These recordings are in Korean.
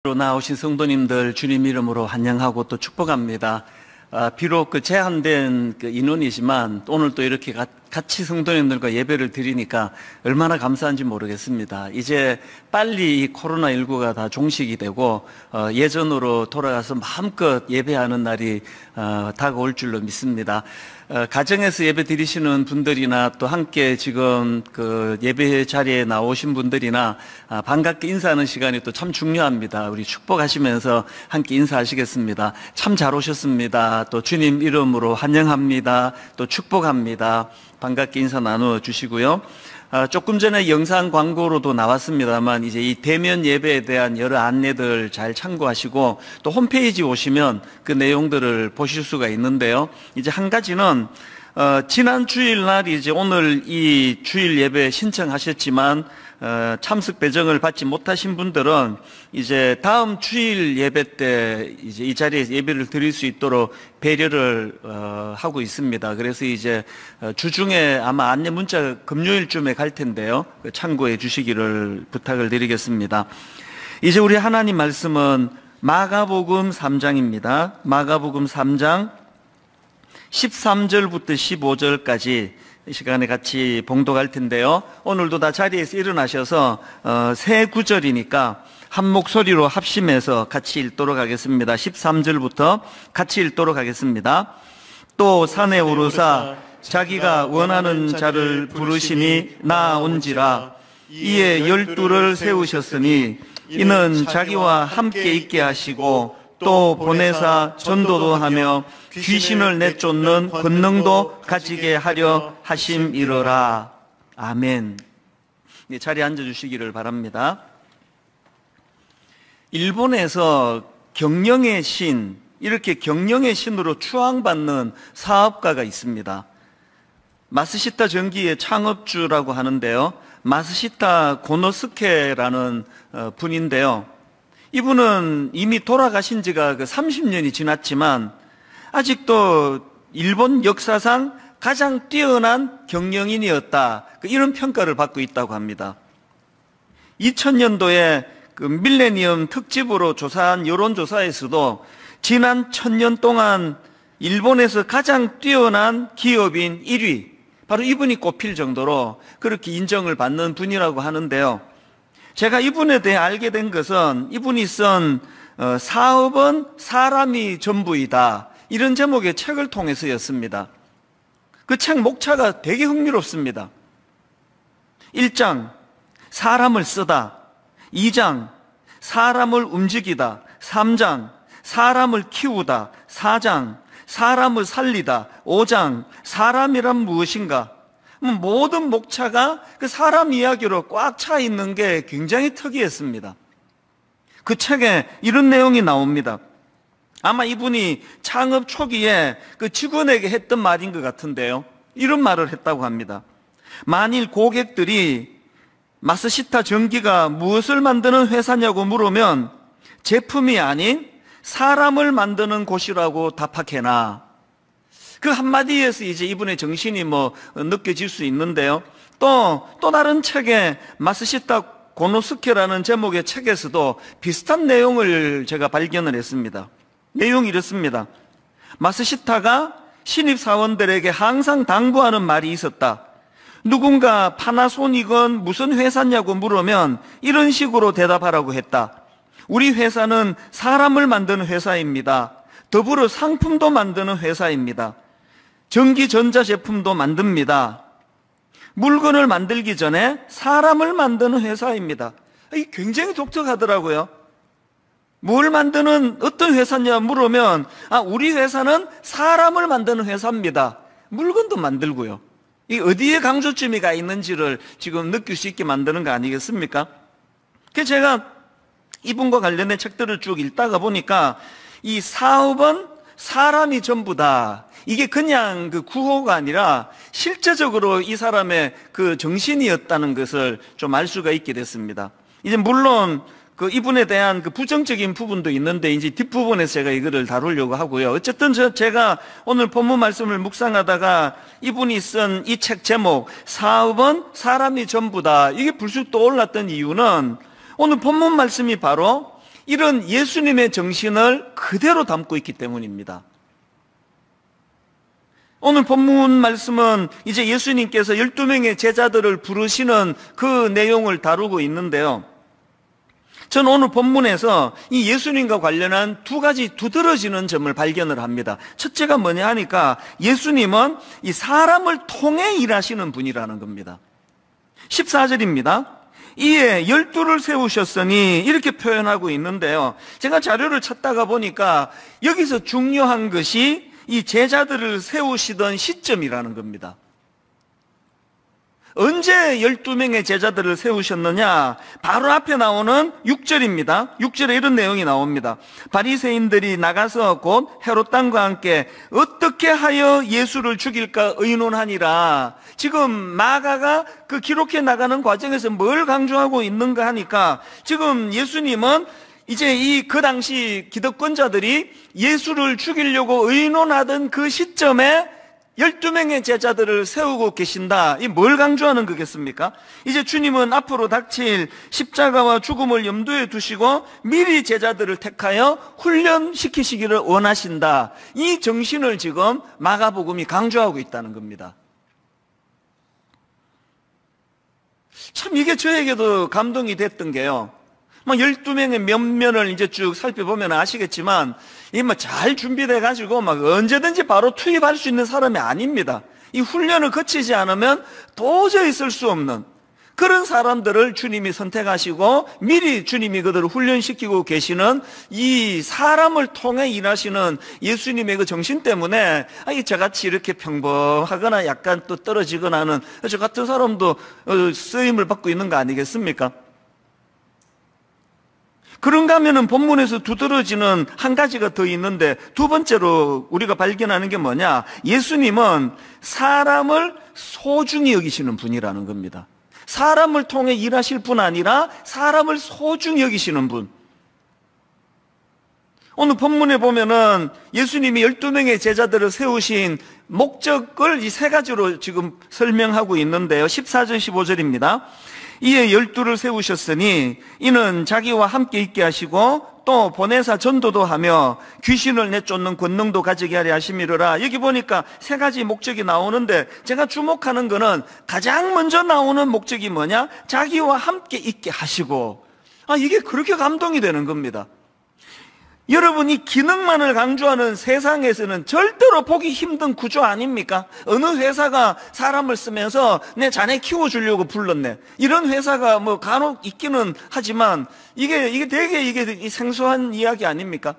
로 나오신 성도님들 주님 이름으로 환영하고 또 축복합니다. 비록 제한된 인원이지만 오늘 또 이렇게 같이 성도님들과 예배를 드리니까 얼마나 감사한지 모르겠습니다. 이제 빨리 이 코로나19가 다 종식이 되고 예전으로 돌아가서 마음껏 예배하는 날이 다가올 줄로 믿습니다. 가정에서 예배 드리시는 분들이나 또 함께 지금 예배 자리에 나오신 분들이나 반갑게 인사하는 시간이 또 참 중요합니다. 우리 축복하시면서 함께 인사하시겠습니다. 참 잘 오셨습니다. 또 주님 이름으로 환영합니다. 또 축복합니다. 반갑게 인사 나누어 주시고요. 조금 전에 영상 광고로도 나왔습니다만 이제 이 대면 예배에 대한 여러 안내들 잘 참고하시고 또 홈페이지 오시면 그 내용들을 보실 수가 있는데요. 이제 한 가지는 지난 주일날 이제 오늘 이 주일 예배 신청하셨지만 참석 배정을 받지 못하신 분들은 이제 다음 주일 예배 때 이제 이 자리에서 예배를 드릴 수 있도록 배려를 하고 있습니다. 그래서 이제 주중에 아마 안내 문자 금요일쯤에 갈 텐데요. 참고해 주시기를 부탁을 드리겠습니다. 이제 우리 하나님 말씀은 마가복음 3장입니다. 마가복음 3장 13절부터 15절까지 이 시간에 같이 봉독할 텐데요. 오늘도 다 자리에서 일어나셔서 새 구절이니까 한 목소리로 합심해서 같이 읽도록 하겠습니다. 13절부터 같이 읽도록 하겠습니다. 또 산에 오르사 자기가 원하는 자를 부르시니 나아온지라. 이에 12를 세우셨으니 이는 자기와 함께 있게 하시고 또 보내사 전도도 하며 귀신을 내쫓는 권능도 가지게 하려 하심이로라. 아멘. 자리에 앉아주시기를 바랍니다. 일본에서 경영의 신, 이렇게 경영의 신으로 추앙받는 사업가가 있습니다. 마스시타 전기의 창업주라고 하는데요. 마스시타 고노스케라는 분인데요. 이분은 이미 돌아가신 지가 30년이 지났지만 아직도 일본 역사상 가장 뛰어난 경영인이었다, 이런 평가를 받고 있다고 합니다. 2000년도에 밀레니엄 특집으로 조사한 여론조사에서도 지난 1000년 동안 일본에서 가장 뛰어난 기업인 1위, 바로 이분이 꼽힐 정도로 그렇게 인정을 받는 분이라고 하는데요. 제가 이분에 대해 알게 된 것은 이분이 쓴 사업은 사람이 전부이다, 이런 제목의 책을 통해서였습니다. 그 책 목차가 되게 흥미롭습니다. 1장 사람을 쓰다, 2장 사람을 움직이다, 3장 사람을 키우다, 4장 사람을 살리다, 5장 사람이란 무엇인가. 모든 목차가 그 사람 이야기로 꽉 차 있는 게 굉장히 특이했습니다. 그 책에 이런 내용이 나옵니다. 아마 이분이 창업 초기에 그 직원에게 했던 말인 것 같은데요. 이런 말을 했다고 합니다. 만일 고객들이 마스시타 전기가 무엇을 만드는 회사냐고 물으면 제품이 아닌 사람을 만드는 곳이라고 답하게나. 그 한마디에서 이제 이분의 정신이 느껴질 수 있는데요. 또 다른 책에 마스시타 고노스케라는 제목의 책에서도 비슷한 내용을 제가 발견을 했습니다. 내용이 이렇습니다. 마스시타가 신입사원들에게 항상 당부하는 말이 있었다. 누군가 파나소닉은 무슨 회사냐고 물으면 이런 식으로 대답하라고 했다. 우리 회사는 사람을 만드는 회사입니다. 더불어 상품도 만드는 회사입니다. 전기 전자제품도 만듭니다. 물건을 만들기 전에 사람을 만드는 회사입니다. 이게 굉장히 독특하더라고요. 뭘 만드는 어떤 회사냐 물으면 우리 회사는 사람을 만드는 회사입니다. 물건도 만들고요. 이 어디에 강조점이 가 있는지를 지금 느낄 수 있게 만드는 거 아니겠습니까? 그래서 제가 이분과 관련된 책들을 쭉 읽다가 보니까 이 사업은 사람이 전부다, 이게 그냥 그 구호가 아니라 실제적으로 이 사람의 그 정신이었다는 것을 좀 알 수가 있게 됐습니다. 이제 물론 이분에 대한 부정적인 부분도 있는데 이제 뒷부분에서 제가 이거를 다루려고 하고요. 어쨌든 제가 오늘 본문 말씀을 묵상하다가 이분이 쓴 이 책 제목 사업은 사람이 전부다, 이게 불쑥 떠올랐던 이유는 오늘 본문 말씀이 바로 이런 예수님의 정신을 그대로 담고 있기 때문입니다. 오늘 본문 말씀은 이제 예수님께서 12명의 제자들을 부르시는 그 내용을 다루고 있는데요. 저는 오늘 본문에서 이 예수님과 관련한 두 가지 두드러지는 점을 발견을 합니다. 첫째가 뭐냐 하니까 예수님은 이 사람을 통해 일하시는 분이라는 겁니다. 14절입니다. 이에 12를 세우셨으니 이렇게 표현하고 있는데요. 제가 자료를 찾다가 보니까 여기서 중요한 것이 이 제자들을 세우시던 시점이라는 겁니다. 언제 12명의 제자들을 세우셨느냐? 바로 앞에 나오는 6절입니다. 6절에 이런 내용이 나옵니다. 바리새인들이 나가서 곧 헤롯 당과 함께 어떻게 하여 예수를 죽일까 의논하니라. 지금 마가가 그 기록해 나가는 과정에서 뭘 강조하고 있는가 하니까 지금 예수님은 이제 그 당시 기득권자들이 예수를 죽이려고 의논하던 그 시점에 12명의 제자들을 세우고 계신다. 이 뭘 강조하는 거겠습니까? 이제 주님은 앞으로 닥칠 십자가와 죽음을 염두에 두시고 미리 제자들을 택하여 훈련시키시기를 원하신다. 이 정신을 지금 마가복음이 강조하고 있다는 겁니다. 참 이게 저에게도 감동이 됐던 게요. 12명의 면면을 이제 쭉 살펴보면 아시겠지만, 이 잘 준비돼가지고 언제든지 바로 투입할 수 있는 사람이 아닙니다. 이 훈련을 거치지 않으면 도저히 쓸 수 없는 그런 사람들을 주님이 선택하시고 미리 주님이 그들을 훈련시키고 계시는 이 사람을 통해 일하시는 예수님의 그 정신 때문에 저같이 이렇게 평범하거나 약간 또 떨어지거나 하는 저 같은 사람도 쓰임을 받고 있는 거 아니겠습니까? 그런가 하면은 본문에서 두드러지는 한 가지가 더 있는데, 두 번째로 우리가 발견하는 게 뭐냐? 예수님은 사람을 소중히 여기시는 분이라는 겁니다. 사람을 통해 일하실 뿐 아니라 사람을 소중히 여기시는 분. 오늘 본문에 보면은 예수님이 12명의 제자들을 세우신 목적을 이 세 가지로 지금 설명하고 있는데요. 14절 15절입니다. 이에 12를 세우셨으니 이는 자기와 함께 있게 하시고 또 보내사 전도도 하며 귀신을 내쫓는 권능도 가지게 하려 하심이로라. 여기 보니까 세 가지 목적이 나오는데 제가 주목하는 거는 가장 먼저 나오는 목적이 뭐냐? 자기와 함께 있게 하시고. 이게 그렇게 감동이 되는 겁니다. 여러분, 이 기능만을 강조하는 세상에서는 절대로 보기 힘든 구조 아닙니까? 어느 회사가 사람을 쓰면서 내 자네 키워주려고 불렀네. 이런 회사가 간혹 있기는 하지만 이게 되게 생소한 이야기 아닙니까?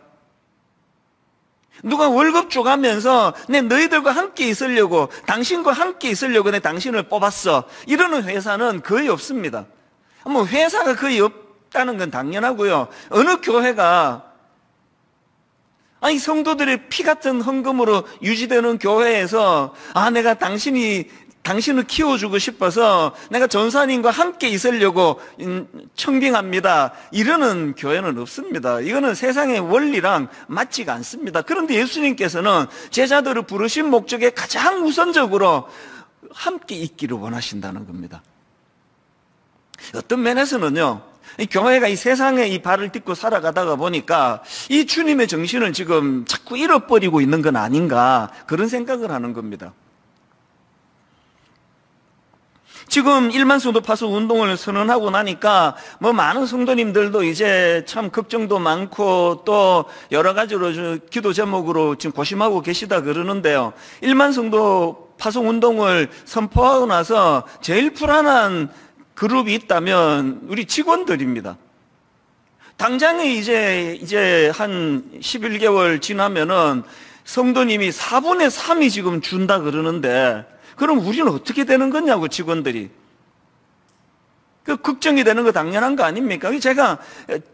누가 월급 줘가면서 내 너희들과 함께 있으려고, 당신과 함께 있으려고 내 당신을 뽑았어. 이러는 회사는 거의 없습니다. 회사가 거의 없다는 건 당연하고요. 어느 교회가 성도들의 피 같은 헌금으로 유지되는 교회에서 내가 당신을 키워주고 싶어서 내가 전사님과 함께 있으려고 청빙합니다. 이러는 교회는 없습니다. 이거는 세상의 원리랑 맞지가 않습니다. 그런데 예수님께서는 제자들을 부르신 목적에 가장 우선적으로 함께 있기를 원하신다는 겁니다. 어떤 면에서는요, 이 교회가 이 세상에 이 발을 딛고 살아가다가 보니까 이 주님의 정신을 지금 자꾸 잃어버리고 있는 건 아닌가, 그런 생각을 하는 겁니다. 지금 일만 성도 파송 운동을 선언하고 나니까 많은 성도님들도 이제 참 걱정도 많고 또 여러 가지로 기도 제목으로 지금 고심하고 계시다 그러는데요. 일만 성도 파송 운동을 선포하고 나서 제일 불안한 그룹이 있다면 우리 직원들입니다. 당장에 이제 한 11개월 지나면은 성도님이 4분의 3이 지금 준다 그러는데, 그럼 우리는 어떻게 되는 거냐고, 직원들이. 걱정이 되는 거 당연한 거 아닙니까? 제가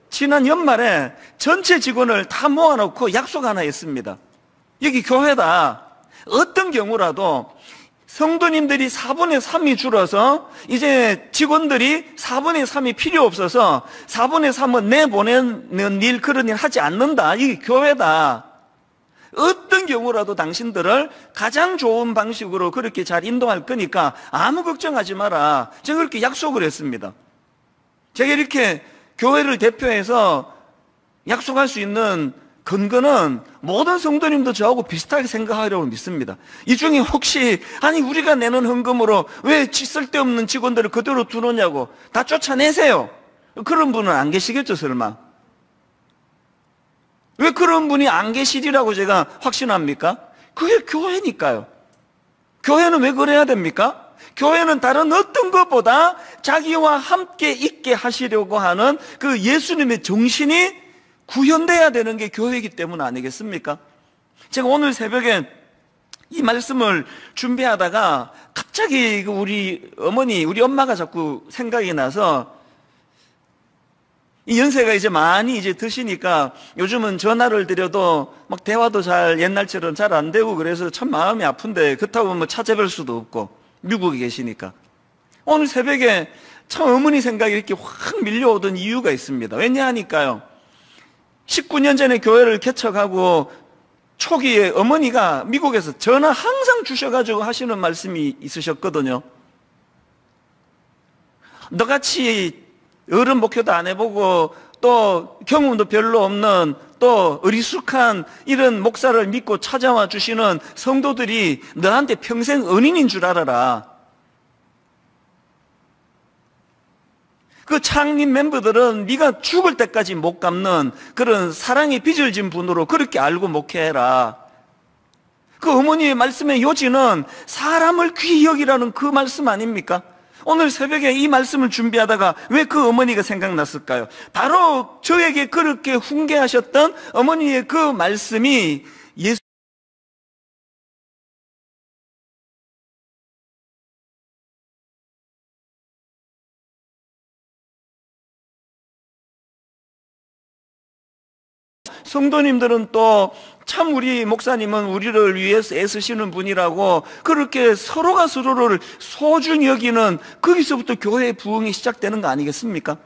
지난 연말에 전체 직원을 다 모아놓고 약속 하나 했습니다. 여기 교회다. 어떤 경우라도 성도님들이 4분의 3이 줄어서 이제 직원들이 4분의 3이 필요 없어서 4분의 3은 내보내는 일, 그런 일 하지 않는다. 이게 교회다. 어떤 경우라도 당신들을 가장 좋은 방식으로 그렇게 잘 인도할 거니까 아무 걱정하지 마라. 제가 그렇게 약속을 했습니다. 제가 이렇게 교회를 대표해서 약속할 수 있는 근거는 모든 성도님도 저하고 비슷하게 생각하려고 믿습니다. 이 중에 혹시 아니 우리가 내는 헌금으로 왜 쓸데없는 직원들을 그대로 두느냐고 다 쫓아내세요. 그런 분은 안 계시겠죠, 설마? 왜 그런 분이 안 계시리라고 제가 확신합니까? 그게 교회니까요. 교회는 왜 그래야 됩니까? 교회는 다른 어떤 것보다 자기와 함께 있게 하시려고 하는 그 예수님의 정신이 구현돼야 되는 게 교회이기 때문 아니겠습니까? 제가 오늘 새벽에 이 말씀을 준비하다가 갑자기 우리 어머니, 우리 엄마가 자꾸 생각이 나서, 이 연세가 이제 많이 이제 드시니까 요즘은 전화를 드려도 막 대화도 잘 옛날처럼 잘 안 되고 그래서 참 마음이 아픈데, 그렇다고 뭐 찾아뵐 수도 없고 미국에 계시니까 오늘 새벽에 참 어머니 생각이 이렇게 확 밀려오던 이유가 있습니다. 왜냐하니까요, 19년 전에 교회를 개척하고 초기에 어머니가 미국에서 전화 항상 주셔가지고 하시는 말씀이 있으셨거든요. 너같이 어른 목회도 안 해보고 또 경험도 별로 없는 또 어리숙한 이런 목사를 믿고 찾아와 주시는 성도들이 너한테 평생 은인인 줄 알아라. 그 창립 멤버들은 네가 죽을 때까지 못 갚는 그런 사랑의 빚을 진 분으로 그렇게 알고 목회해라. 그 어머니의 말씀의 요지는 사람을 귀히 여기라는 그 말씀 아닙니까? 오늘 새벽에 이 말씀을 준비하다가 왜 그 어머니가 생각났을까요? 바로 저에게 그렇게 훈계하셨던 어머니의 그 말씀이 예수 성도님들은 또 참 우리 목사님은 우리를 위해서 애쓰시는 분이라고 그렇게 서로가 서로를 소중히 여기는, 거기서부터 교회의 부흥이 시작되는 거 아니겠습니까?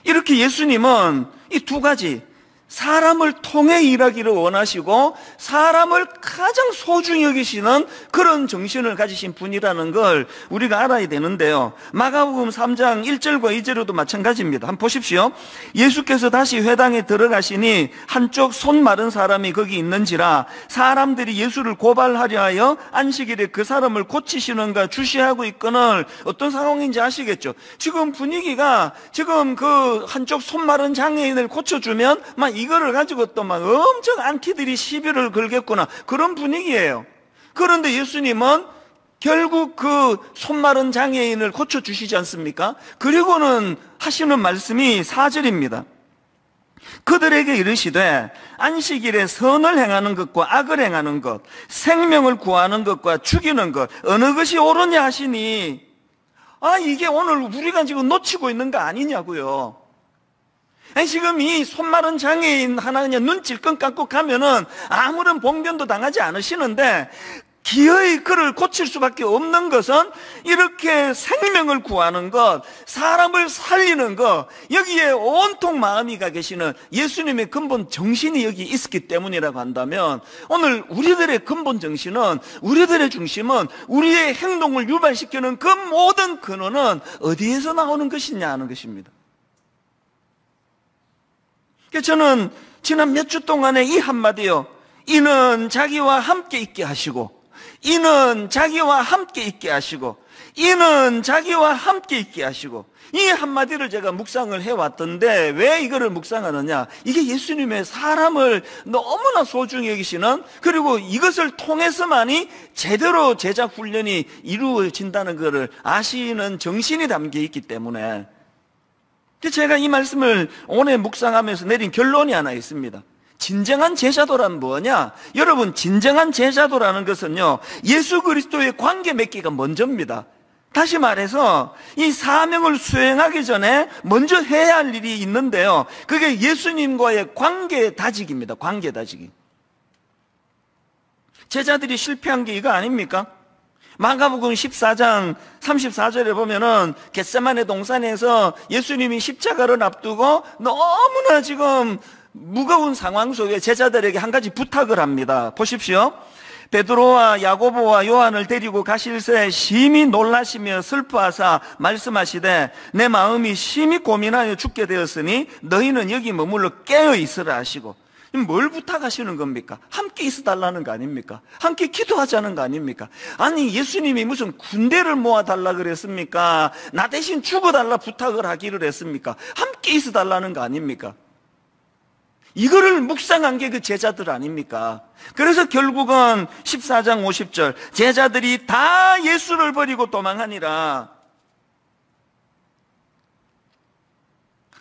이렇게 예수님은 이 두 가지, 사람을 통해 일하기를 원하시고 사람을 가장 소중히 여기시는 그런 정신을 가지신 분이라는 걸 우리가 알아야 되는데요, 마가복음 3장 1절과 2절에도 마찬가지입니다. 한번 보십시오. 예수께서 다시 회당에 들어가시니 한쪽 손 마른 사람이 거기 있는지라 사람들이 예수를 고발하려 하여 안식일에 그 사람을 고치시는가 주시하고 있거늘. 어떤 상황인지 아시겠죠? 지금 분위기가 지금 그 한쪽 손 마른 장애인을 고쳐주면 막 이거를 가지고 또 막 엄청 안티들이 시비를 걸겠구나, 그런 분위기예요. 그런데 예수님은 결국 그 손 마른 장애인을 고쳐주시지 않습니까? 그리고는 하시는 말씀이 4절입니다. 그들에게 이르시되 안식일에 선을 행하는 것과 악을 행하는 것, 생명을 구하는 것과 죽이는 것 어느 것이 옳으냐 하시니, 이게 오늘 우리가 지금 놓치고 있는 거 아니냐고요. 아니, 지금 이 손 마른 장애인 하나 그냥 눈 찔끔 감고 가면은 아무런 봉변도 당하지 않으시는데, 기어이 그를 고칠 수밖에 없는 것은 이렇게 생명을 구하는 것, 사람을 살리는 것, 여기에 온통 마음이 가 계시는 예수님의 근본 정신이 여기 있었기 때문이라고 한다면, 오늘 우리들의 근본 정신은, 우리들의 중심은, 우리의 행동을 유발시키는 그 모든 근원은 어디에서 나오는 것이냐 하는 것입니다. 저는 지난 몇 주 동안에 이 한마디요, 이는 자기와 함께 있게 하시고, 이는 자기와 함께 있게 하시고, 이는 자기와 함께 있게 하시고, 이 한마디를 제가 묵상을 해왔던데, 왜 이거를 묵상하느냐, 이게 예수님의 사람을 너무나 소중히 여기시는, 그리고 이것을 통해서만이 제대로 제자 훈련이 이루어진다는 것을 아시는 정신이 담겨 있기 때문에, 제가 이 말씀을 오늘 묵상하면서 내린 결론이 하나 있습니다. 진정한 제자도란 뭐냐? 여러분, 진정한 제자도라는 것은요, 예수 그리스도의 관계 맺기가 먼저입니다. 다시 말해서 이 사명을 수행하기 전에 먼저 해야 할 일이 있는데요, 그게 예수님과의 관계 다지기입니다. 관계 다지기. 제자들이 실패한 게 이거 아닙니까? 마가복음 14장 34절에 보면은 겟세마네 동산에서 예수님이 십자가를 앞두고 너무나 지금 무거운 상황 속에 제자들에게 한 가지 부탁을 합니다. 보십시오. 베드로와 야고보와 요한을 데리고 가실새 심히 놀라시며 슬퍼하사 말씀하시되 내 마음이 심히 고민하여 죽게 되었으니 너희는 여기 머물러 깨어 있으라 하시고, 뭘 부탁하시는 겁니까? 함께 있어달라는 거 아닙니까? 함께 기도하자는 거 아닙니까? 아니, 예수님이 무슨 군대를 모아달라 그랬습니까? 나 대신 죽어달라 부탁을 하기를 했습니까? 함께 있어달라는 거 아닙니까? 이거를 묵상한 게 그 제자들 아닙니까? 그래서 결국은 14장 50절 제자들이 다 예수를 버리고 도망하니라.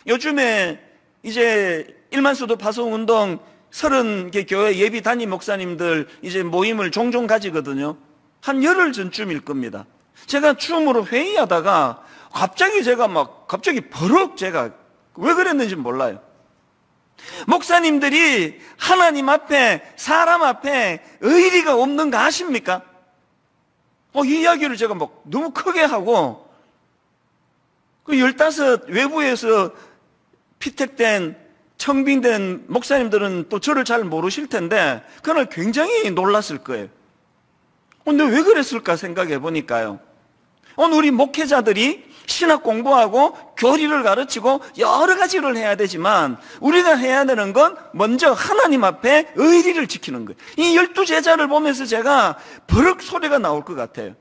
요즘에 이제 1만 수도 파송운동 30개 교회 예비 담임 목사님들 이제 모임을 종종 가지거든요. 한 열흘 전쯤일 겁니다. 제가 줌으로 회의하다가 갑자기 버럭 제가 왜 그랬는지 몰라요. 목사님들이 하나님 앞에, 사람 앞에 의리가 없는 거 아십니까? 이 이야기를 제가 너무 크게 하고, 그 15 외부에서 피택된, 청빙된 목사님들은 또 저를 잘 모르실 텐데, 그날 굉장히 놀랐을 거예요. 근데 왜 그랬을까 생각해 보니까요. 오늘 우리 목회자들이 신학 공부하고 교리를 가르치고 여러 가지를 해야 되지만 우리가 해야 되는 건 먼저 하나님 앞에 의리를 지키는 거예요. 이 12제자를 보면서 제가 버럭 소리가 나올 것 같아요.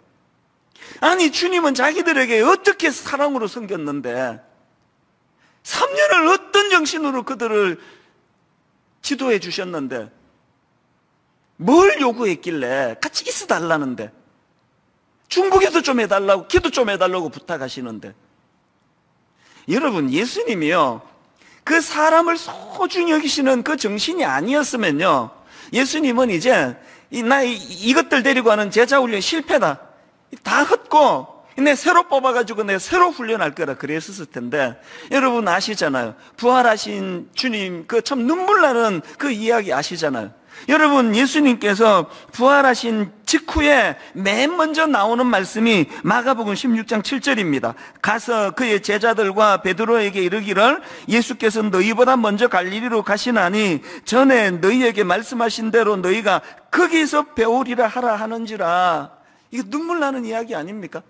아니, 주님은 자기들에게 어떻게 사랑으로 섬겼는데 3년을 어떤 정신으로 그들을 지도해 주셨는데 뭘 요구했길래 같이 있어달라는데, 중보기도 좀 해달라고, 기도 좀 해달라고 부탁하시는데, 여러분, 예수님이요, 그 사람을 소중히 여기시는 그 정신이 아니었으면요, 예수님은 이제 이것들 데리고 하는 제자 훈련 실패다, 다 헛고 내 새로 뽑아가지고 내 새로 훈련할 거라 그랬었을 텐데, 여러분 아시잖아요. 부활하신 주님 그 참 눈물 나는 그 이야기 아시잖아요. 여러분, 예수님께서 부활하신 직후에 맨 먼저 나오는 말씀이 마가복음 16장 7절입니다. 가서 그의 제자들과 베드로에게 이르기를 예수께서 너희보다 먼저 갈릴리로 가시나니 전에 너희에게 말씀하신 대로 너희가 거기서 배우리라 하라 하는지라. 이게 눈물 나는 이야기 아닙니까?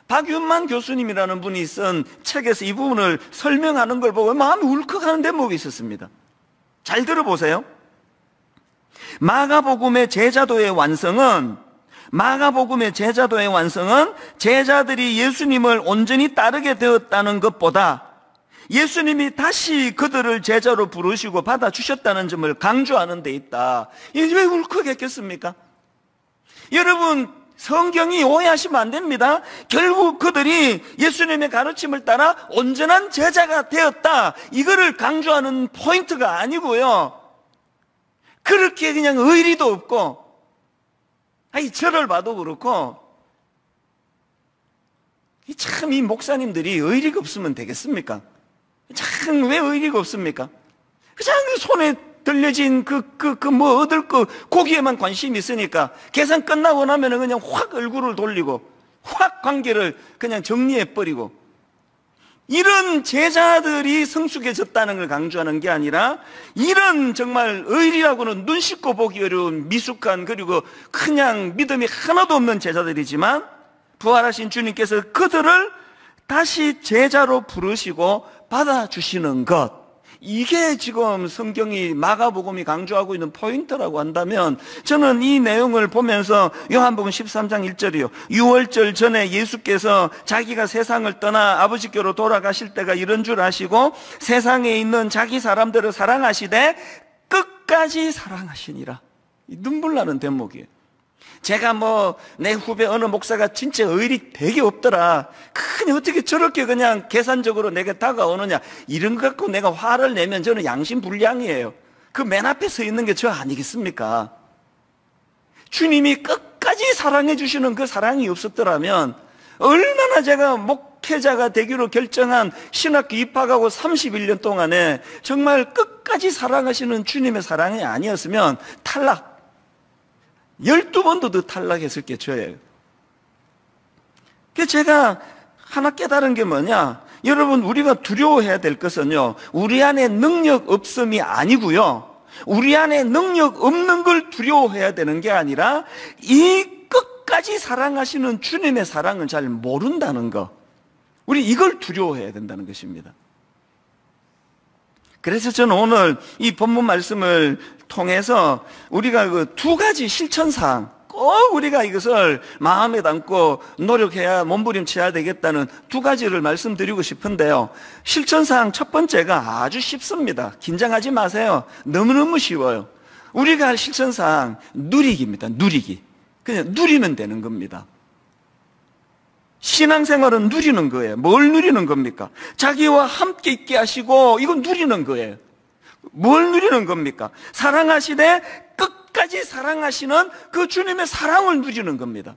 박윤만 교수님이라는 분이 쓴 책에서 이 부분을 설명하는 걸 보고 마음이 울컥하는 대목이 있었습니다. 잘 들어보세요. 마가복음의 제자도의 완성은 제자들이 예수님을 온전히 따르게 되었다는 것보다 예수님이 다시 그들을 제자로 부르시고 받아주셨다는 점을 강조하는 데 있다. 이게 왜 울컥했겠습니까? 여러분, 성경이 오해하시면 안 됩니다. 결국 그들이 예수님의 가르침을 따라 온전한 제자가 되었다, 이거를 강조하는 포인트가 아니고요, 그렇게 그냥 의리도 없고, 저를 봐도 그렇고, 참 이 목사님들이 의리가 없으면 되겠습니까? 참 왜 의리가 없습니까? 그냥 손에 들려진 뭐 얻을 거 고기에만 관심이 있으니까 계산 끝나고 나면은 그냥 확 얼굴을 돌리고 확 관계를 그냥 정리해버리고, 이런 제자들이 성숙해졌다는 걸 강조하는 게 아니라 이런 정말 의리라고는 눈 씻고 보기 어려운 미숙한, 그리고 그냥 믿음이 하나도 없는 제자들이지만 부활하신 주님께서 그들을 다시 제자로 부르시고 받아주시는 것, 이게 지금 성경이, 마가복음이 강조하고 있는 포인트라고 한다면, 저는 이 내용을 보면서 요한복음 13장 1절이요, 6월절 전에 예수께서 자기가 세상을 떠나 아버지께로 돌아가실 때가 이런 줄 아시고 세상에 있는 자기 사람들을 사랑하시되 끝까지 사랑하시니라. 눈물 나는 대목이에요. 제가 내 후배 어느 목사가 진짜 의리 되게 없더라, 그냥 어떻게 저렇게 그냥 계산적으로 내게 다가오느냐, 이런 것 갖고 내가 화를 내면 저는 양심불량이에요. 그 맨 앞에 서 있는 게 저 아니겠습니까? 주님이 끝까지 사랑해 주시는 그 사랑이 없었더라면 얼마나 제가 목회자가 되기로 결정한 신학교 입학하고 31년 동안에 정말 끝까지 사랑하시는 주님의 사랑이 아니었으면 탈락, 12번도 더 탈락했을 게 저예요. 그래서 제가 하나 깨달은 게 뭐냐, 여러분, 우리가 두려워해야 될 것은요, 우리 안에 능력 없음이 아니고요, 우리 안에 능력 없는 걸 두려워해야 되는 게 아니라 이 끝까지 사랑하시는 주님의 사랑을 잘 모른다는 거, 우리 이걸 두려워해야 된다는 것입니다. 그래서 저는 오늘 이 본문 말씀을 통해서 우리가 그 두 가지 실천사항, 꼭 우리가 이것을 마음에 담고 노력해야 몸부림쳐야 되겠다는 두 가지를 말씀드리고 싶은데요. 실천사항 첫 번째가 아주 쉽습니다. 긴장하지 마세요. 너무너무 쉬워요. 우리가 할 실천사항 누리기입니다. 누리기. 그냥 누리면 되는 겁니다. 신앙생활은 누리는 거예요. 뭘 누리는 겁니까? 자기와 함께 있게 하시고, 이건 누리는 거예요. 뭘 누리는 겁니까? 사랑하시되 끝까지 사랑하시는 그 주님의 사랑을 누리는 겁니다.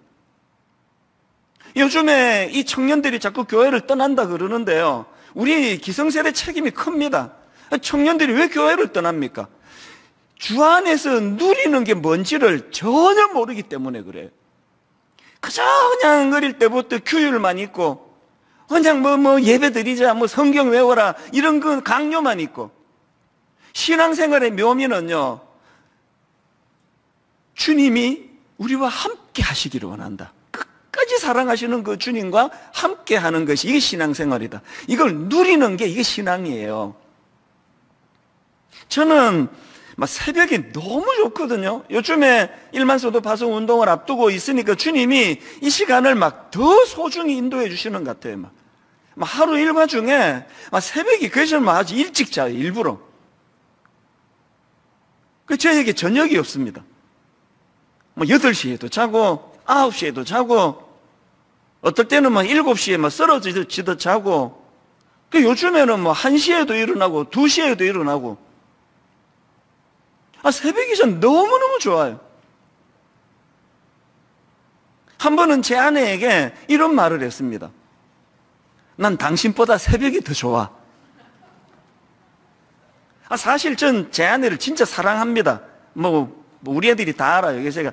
요즘에 이 청년들이 자꾸 교회를 떠난다 그러는데요, 우리 기성세대 책임이 큽니다. 청년들이 왜 교회를 떠납니까? 주 안에서 누리는 게 뭔지를 전혀 모르기 때문에 그래요. 그저 그냥 어릴 때부터 규율만 있고, 그냥 예배 드리자, 성경 외워라, 이런 그 강요만 있고, 신앙생활의 묘미는요, 주님이 우리와 함께 하시기를 원한다. 끝까지 사랑하시는 그 주님과 함께 하는 것이, 이게 신앙생활이다. 이걸 누리는 게 이게 신앙이에요. 저는 새벽이 너무 좋거든요. 요즘에 일만소도 파송 운동을 앞두고 있으니까 주님이 이 시간을 더 소중히 인도해 주시는 것 같아요. 하루 일과 중에 새벽이 그래서 아주 일찍 자요, 일부러. 저에게 저녁이 없습니다. 8시에도 자고 9시에도 자고, 어떨 때는 7시에 쓰러지듯 자고, 요즘에는 1시에도 일어나고 2시에도 일어나고. 새벽이 전 너무너무 좋아요. 한 번은 제 아내에게 이런 말을 했습니다. 난 당신보다 새벽이 더 좋아. 사실 전 제 아내를 진짜 사랑합니다. 우리 애들이 다 알아요. 그래서 제가,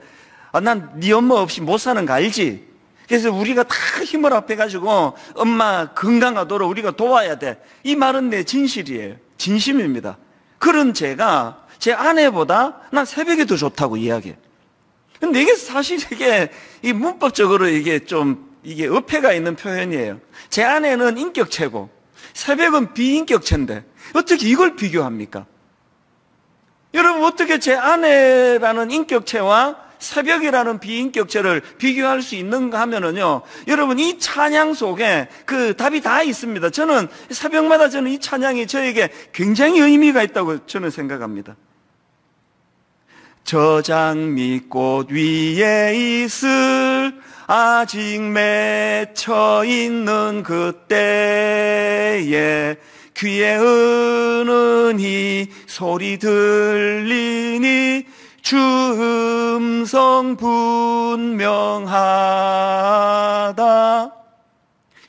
난 네 엄마 없이 못 사는 거 알지? 그래서 우리가 다 힘을 합해가지고 엄마 건강하도록 우리가 도와야 돼. 이 말은 내 진실이에요. 진심입니다. 그런 제가 제 아내보다 난 새벽이 더 좋다고 이야기해요. 근데 이게 사실 이 문법적으로 이게 어폐가 있는 표현이에요. 제 아내는 인격체고 새벽은 비인격체인데 어떻게 이걸 비교합니까? 여러분, 어떻게 제 아내라는 인격체와 새벽이라는 비인격체를 비교할 수 있는가 하면은요, 여러분, 이 찬양 속에 그 답이 다 있습니다. 저는 새벽마다 이 찬양이 저에게 굉장히 의미가 있다고 저는 생각합니다. 저 장미꽃 위에 있을 아직 맺혀 있는 그때에 귀에 은은히 소리 들리니 주 음성 분명하다.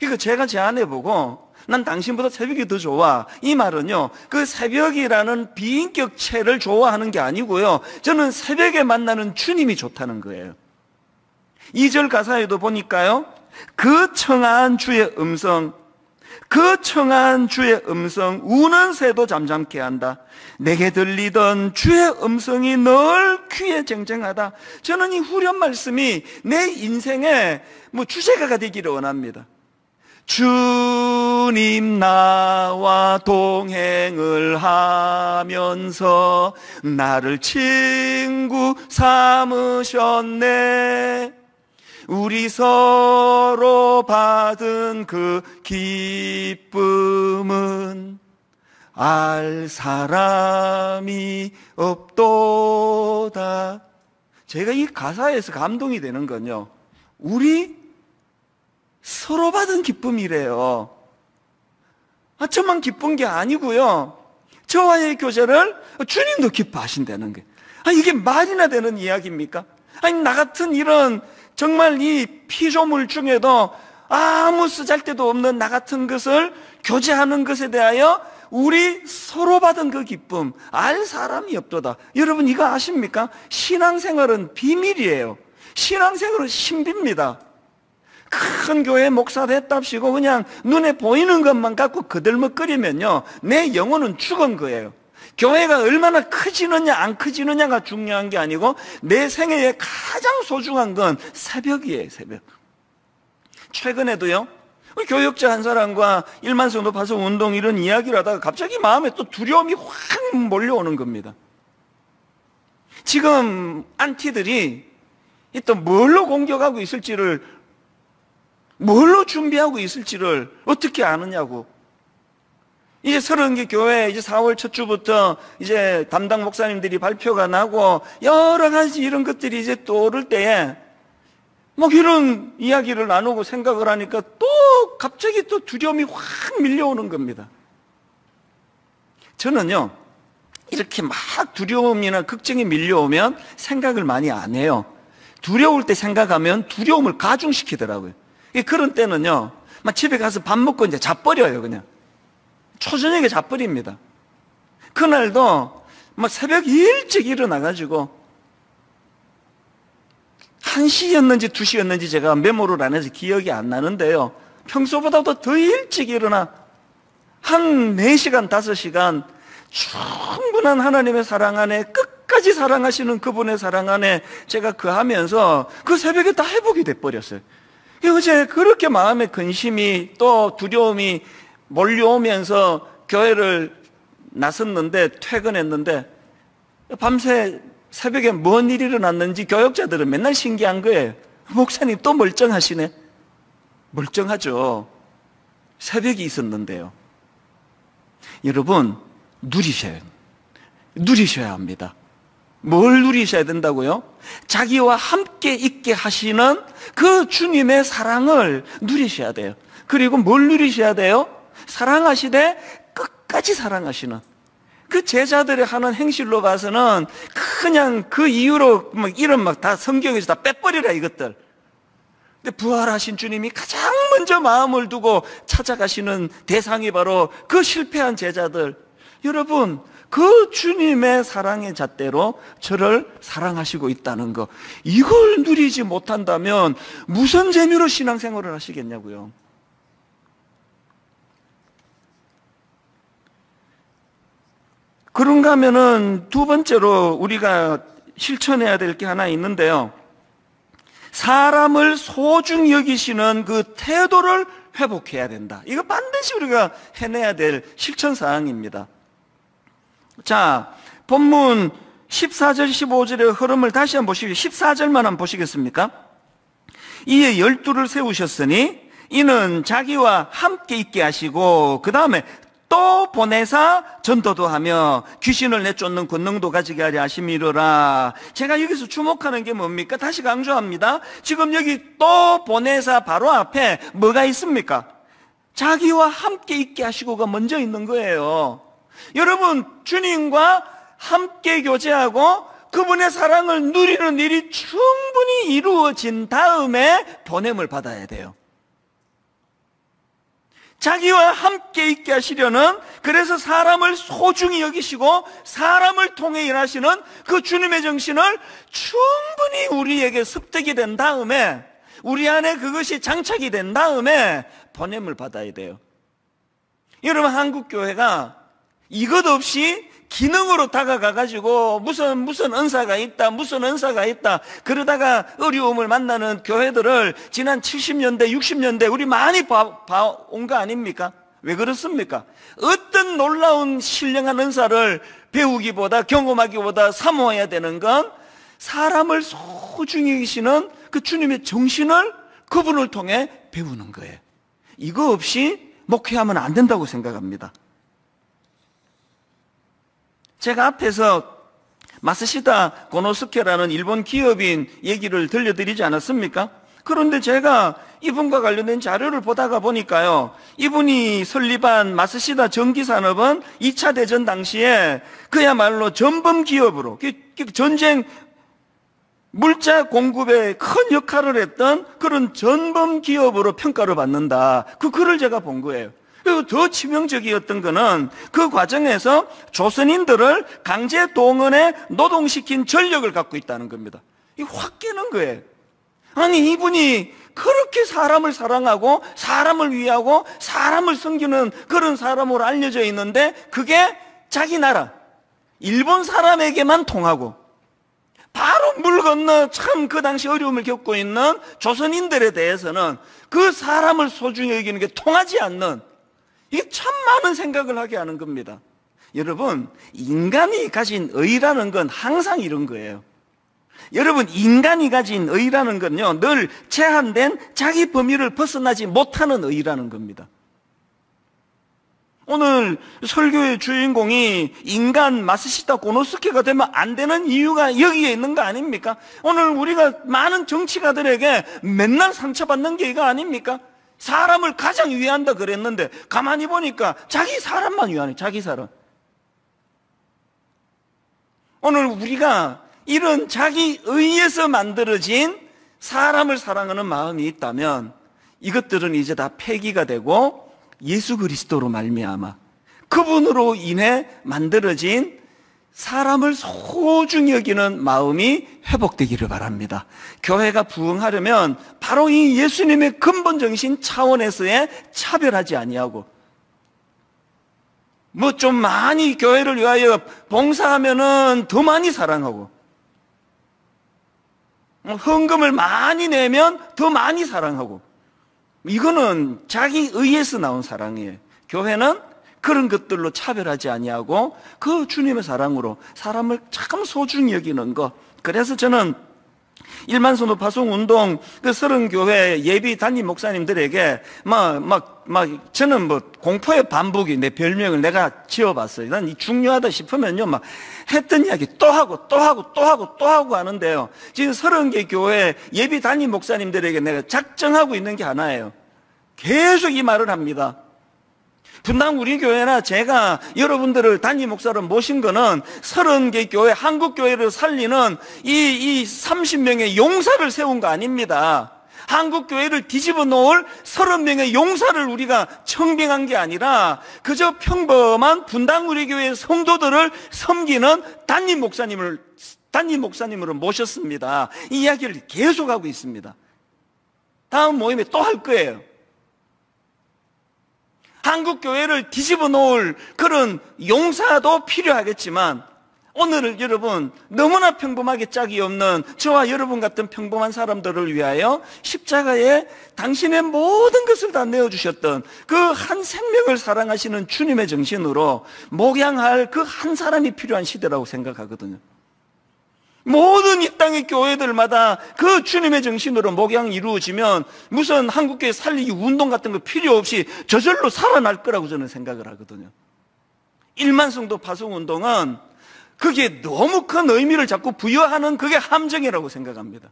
이거 제가 제 아내 보고 난 당신보다 새벽이 더 좋아, 이 말은요, 그 새벽이라는 비인격체를 좋아하는 게 아니고요, 저는 새벽에 만나는 주님이 좋다는 거예요. 2절 가사에도 보니까요, 그 청한 주의 음성, 그 청한 주의 음성 우는 새도 잠잠케 한다. 내게 들리던 주의 음성이 늘 귀에 쟁쟁하다. 저는 이 후렴 말씀이 내 인생의 주제가가 되기를 원합니다. 주님 나와 동행을 하면서 나를 친구 삼으셨네. 우리 서로 받은 그 기쁨은 알 사람이 없도다. 제가 이 가사에서 감동이 되는 건요, 우리 서로 받은 기쁨이래요. 저만 기쁜 게 아니고요, 저와의 교제를 주님도 기뻐하신다는 게, 이게 말이나 되는 이야기입니까? 나 같은 이런 정말 이 피조물 중에도 아무 쓰잘데도 없는 나 같은 것을 교제하는 것에 대하여 우리 서로 받은 그 기쁨 알 사람이 없도다. 여러분, 이거 아십니까? 신앙생활은 비밀이에요. 신앙생활은 신비입니다. 큰 교회 목사 됐답시고 그냥 눈에 보이는 것만 갖고 그들먹거리면요, 내 영혼은 죽은 거예요. 교회가 얼마나 커지느냐 안 커지느냐가 중요한 게 아니고 내 생애에 가장 소중한 건 새벽이에요. 새벽. 최근에도요, 교역자 한 사람과 1만 성도 파송 운동 이런 이야기를 하다가 갑자기 마음에 또 두려움이 확 몰려오는 겁니다. 지금 안티들이 또 뭘로 공격하고 있을지를, 뭘로 준비하고 있을지를 어떻게 아느냐고. 이제 30개 교회 이제 4월 첫 주부터 이제 담당 목사님들이 발표가 나고 여러 가지 이런 것들이 이제 또 오를 때에 뭐 이런 이야기를 나누고 생각을 하니까 또 갑자기 또 두려움이 확 밀려오는 겁니다. 저는요, 이렇게 막 두려움이나 걱정이 밀려오면 생각을 많이 안 해요. 두려울 때 생각하면 두려움을 가중시키더라고요. 그런 때는요, 막 집에 가서 밥 먹고 이제 자버려요, 그냥. 초저녁에 자버립니다. 그날도 막 새벽 일찍 일어나가지고 1시였는지 2시였는지 제가 메모를 안 해서 기억이 안 나는데요, 평소보다도 더 일찍 일어나 한 4시간, 5시간 충분한 하나님의 사랑 안에, 끝까지 사랑하시는 그분의 사랑 안에 제가 거하면서 그 새벽에 다 회복이 돼버렸어요. 어제 그렇게 마음의 근심이 또 두려움이 몰려오면서 교회를 나섰는데, 퇴근했는데 밤새 새벽에 뭔 일이 일어났는지 교역자들은 맨날 신기한 거예요. 목사님 또 멀쩡하시네. 멀쩡하죠. 새벽이 있었는데요. 여러분, 누리셔야 합니다. 뭘 누리셔야 된다고요? 자기와 함께 있게 하시는 그 주님의 사랑을 누리셔야 돼요. 그리고 뭘 누리셔야 돼요? 사랑하시되 끝까지 사랑하시는 그 제자들이 하는 행실로 봐서는 그냥 그 이유로 막 이런 막 다 성경에서 다 빼버리라 이것들. 근데 부활하신 주님이 가장 먼저 마음을 두고 찾아가시는 대상이 바로 그 실패한 제자들. 여러분, 그 주님의 사랑의 잣대로 저를 사랑하시고 있다는 거, 이걸 누리지 못한다면 무슨 재미로 신앙생활을 하시겠냐고요. 그런가 하면은 두 번째로 우리가 실천해야 될 게 하나 있는데요, 사람을 소중히 여기시는 그 태도를 회복해야 된다. 이거 반드시 우리가 해내야 될 실천사항입니다. 자, 본문 14절 15절의 흐름을 다시 한번 보시죠. 14절만 한번 보시겠습니까? 이에 12를 세우셨으니 이는 자기와 함께 있게 하시고 그 다음에 또 보내사 전도도 하며 귀신을 내쫓는 권능도 가지게 하려 하심이로라. 제가 여기서 주목하는 게 뭡니까? 다시 강조합니다. 지금 여기 또 보내사 바로 앞에 뭐가 있습니까? 자기와 함께 있게 하시고가 먼저 있는 거예요. 여러분, 주님과 함께 교제하고 그분의 사랑을 누리는 일이 충분히 이루어진 다음에 보냄을 받아야 돼요. 자기와 함께 있게 하시려는, 그래서 사람을 소중히 여기시고 사람을 통해 일하시는 그 주님의 정신을 충분히 우리에게 습득이 된 다음에, 우리 안에 그것이 장착이 된 다음에 보냄을 받아야 돼요. 여러분, 한국교회가 이것 없이 기능으로 다가가가지고 무슨 은사가 있다 그러다가 어려움을 만나는 교회들을 지난 70년대 60년대 우리 많이 봐온 거 아닙니까? 왜 그렇습니까? 어떤 놀라운 신령한 은사를 배우기보다, 경험하기보다 사모해야 되는 건 사람을 소중히 여기시는 그 주님의 정신을 그분을 통해 배우는 거예요. 이거 없이 목회하면 안 된다고 생각합니다. 제가 앞에서 마스시다 고노스케라는 일본 기업인 얘기를 들려드리지 않았습니까? 그런데 제가 이분과 관련된 자료를 보다가 보니까요, 이분이 설립한 마스시다 전기산업은 2차 대전 당시에 그야말로 전범 기업으로, 전쟁 물자 공급에 큰 역할을 했던 그런 전범 기업으로 평가를 받는다. 그 글을 제가 본 거예요. 그리고 더 치명적이었던 거는 그 과정에서 조선인들을 강제 동원해 노동시킨 전력을 갖고 있다는 겁니다. 이게 확 깨는 거예요. 아니, 이분이 그렇게 사람을 사랑하고 사람을 위하고 사람을 섬기는 그런 사람으로 알려져 있는데 그게 자기 나라, 일본 사람에게만 통하고 바로 물 건너 참 그 당시 어려움을 겪고 있는 조선인들에 대해서는 그 사람을 소중히 여기는 게 통하지 않는, 이게 참 많은 생각을 하게 하는 겁니다. 여러분, 인간이 가진 의라는 건 항상 이런 거예요. 여러분, 인간이 가진 의라는 건요, 늘 제한된 자기 범위를 벗어나지 못하는 의라는 겁니다. 오늘 설교의 주인공이 인간 마쓰시다 고노스케가 되면 안 되는 이유가 여기에 있는 거 아닙니까? 오늘 우리가 많은 정치가들에게 맨날 상처받는 게 이거 아닙니까? 사람을 가장 위한다 그랬는데 가만히 보니까 자기 사람만 위하네, 자기 사람. 오늘 우리가 이런 자기 의에서 만들어진 사람을 사랑하는 마음이 있다면 이것들은 이제 다 폐기가 되고 예수 그리스도로 말미암아 그분으로 인해 만들어진 사람을 소중히 여기는 마음이 회복되기를 바랍니다. 교회가 부흥하려면 바로 이 예수님의 근본 정신 차원에서의 차별하지 아니하고, 뭐 좀 많이 교회를 위하여 봉사하면은 더 많이 사랑하고, 헌금을 많이 내면 더 많이 사랑하고, 이거는 자기 의에서 나온 사랑이에요. 교회는 그런 것들로 차별하지 아니하고 그 주님의 사랑으로 사람을 참 소중히 여기는 것. 그래서 저는 일만선호 파송운동 그 30교회 예비 담임 목사님들에게 저는 뭐 공포의 반복이 내 별명을 내가 지어봤어요. 난 중요하다 싶으면요 막 했던 이야기 또 하고 또 하고 또 하고 또 하고 하는데요, 지금 30개 교회 예비 담임 목사님들에게 내가 작정하고 있는 게 하나예요. 계속 이 말을 합니다. 분당 우리 교회나 제가 여러분들을 담임 목사로 모신 거는 30개 교회, 한국교회를 살리는 이 30명의 용사를 세운 거 아닙니다. 한국교회를 뒤집어 놓을 30명의 용사를 우리가 청빙한 게 아니라 그저 평범한 분당 우리 교회 성도들을 섬기는 담임 목사님으로 모셨습니다. 이 이야기를 계속하고 있습니다. 다음 모임에 또 할 거예요. 한국교회를 뒤집어 놓을 그런 용사도 필요하겠지만 오늘은 여러분 너무나 평범하게 짝이 없는 저와 여러분 같은 평범한 사람들을 위하여 십자가에 당신의 모든 것을 다 내어주셨던 그 한 생명을 사랑하시는 주님의 정신으로 목양할 그 한 사람이 필요한 시대라고 생각하거든요. 모든 이 땅의 교회들마다 그 주님의 정신으로 목양이 이루어지면 무슨 한국교회 살리기 운동 같은 거 필요 없이 저절로 살아날 거라고 저는 생각을 하거든요. 1만 성도 파송운동은 그게 너무 큰 의미를 자꾸 부여하는 그게 함정이라고 생각합니다.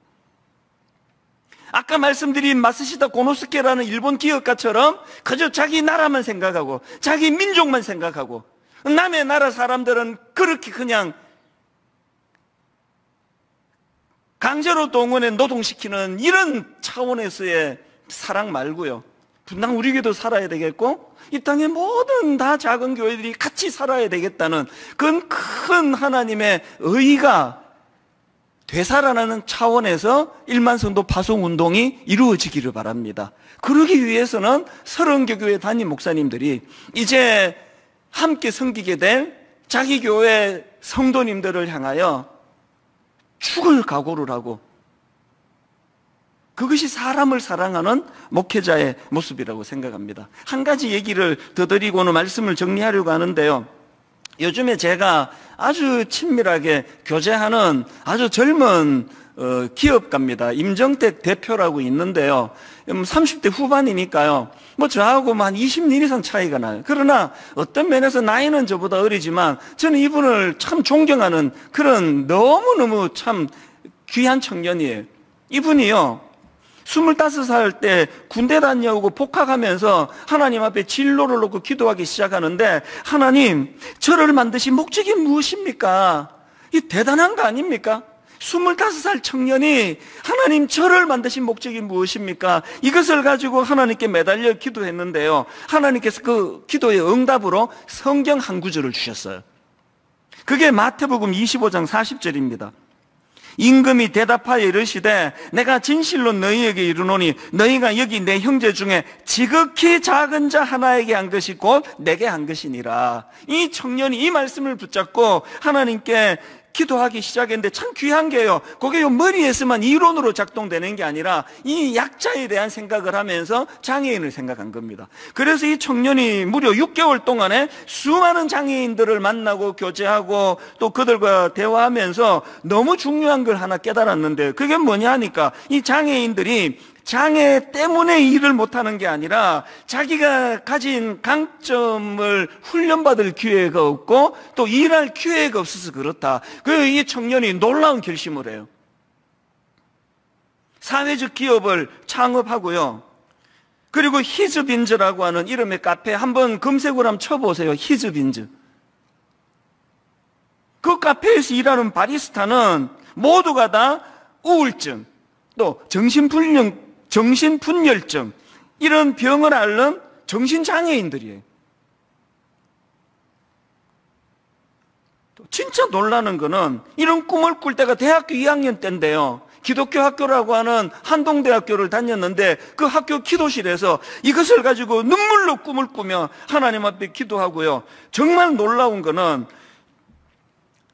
아까 말씀드린 마쓰시다 고노스케라는 일본 기업가처럼 그저 자기 나라만 생각하고 자기 민족만 생각하고 남의 나라 사람들은 그렇게 그냥 강제로 동원해 노동시키는 이런 차원에서의 사랑 말고요, 분당 우리 교회도 살아야 되겠고 이 땅의 모든 다 작은 교회들이 같이 살아야 되겠다는 그건 큰 하나님의 의가 되살아나는 차원에서 1만 성도 파송운동이 이루어지기를 바랍니다. 그러기 위해서는 30개 교회 담임 목사님들이 이제 함께 섬기게 될 자기 교회 성도님들을 향하여 죽을 각오를 하고, 그것이 사람을 사랑하는 목회자의 모습이라고 생각합니다. 한 가지 얘기를 더 드리고는 말씀을 정리하려고 하는데요, 요즘에 제가 아주 친밀하게 교제하는 아주 젊은 기업가입니다. 임정택 대표라고 있는데요, 30대 후반이니까요 뭐 저하고 한 20년 이상 차이가 나요. 그러나 어떤 면에서 나이는 저보다 어리지만 저는 이분을 참 존경하는 그런 너무너무 참 귀한 청년이에요. 이분이요 25살 때 군대 다녀오고 복학하면서 하나님 앞에 진로를 놓고 기도하기 시작하는데, 하나님 저를 만드신 목적이 무엇입니까? 이 대단한 거 아닙니까? 25살 청년이 하나님 저를 만드신 목적이 무엇입니까? 이것을 가지고 하나님께 매달려 기도했는데요, 하나님께서 그 기도의 응답으로 성경 한 구절을 주셨어요. 그게 마태복음 25장 40절입니다. 임금이 대답하여 이르시되 내가 진실로 너희에게 이르노니 너희가 여기 내 형제 중에 지극히 작은 자 하나에게 한 것이 곧 내게 한 것이니라. 이 청년이 이 말씀을 붙잡고 하나님께 기도하기 시작했는데 참 귀한 게요, 그게 머리에서만 이론으로 작동되는 게 아니라 이 약자에 대한 생각을 하면서 장애인을 생각한 겁니다. 그래서 이 청년이 무려 6개월 동안에 수많은 장애인들을 만나고 교제하고 또 그들과 대화하면서 너무 중요한 걸 하나 깨달았는데, 그게 뭐냐 하니까 이 장애인들이 장애 때문에 일을 못하는 게 아니라 자기가 가진 강점을 훈련받을 기회가 없고 또 일할 기회가 없어서 그렇다. 그래서 이 청년이 놀라운 결심을 해요. 사회적 기업을 창업하고요. 그리고 히즈빈즈라고 하는 이름의 카페 한번 검색을 한번 쳐보세요. 히즈빈즈. 그 카페에서 일하는 바리스타는 모두가 다 우울증, 또 정신분열증 이런 병을 앓는 정신장애인들이에요. 진짜 놀라는 거는 이런 꿈을 꿀 때가 대학교 2학년 때인데요, 기독교 학교라고 하는 한동대학교를 다녔는데 그 학교 기도실에서 이것을 가지고 눈물로 꿈을 꾸며 하나님 앞에 기도하고요. 정말 놀라운 거는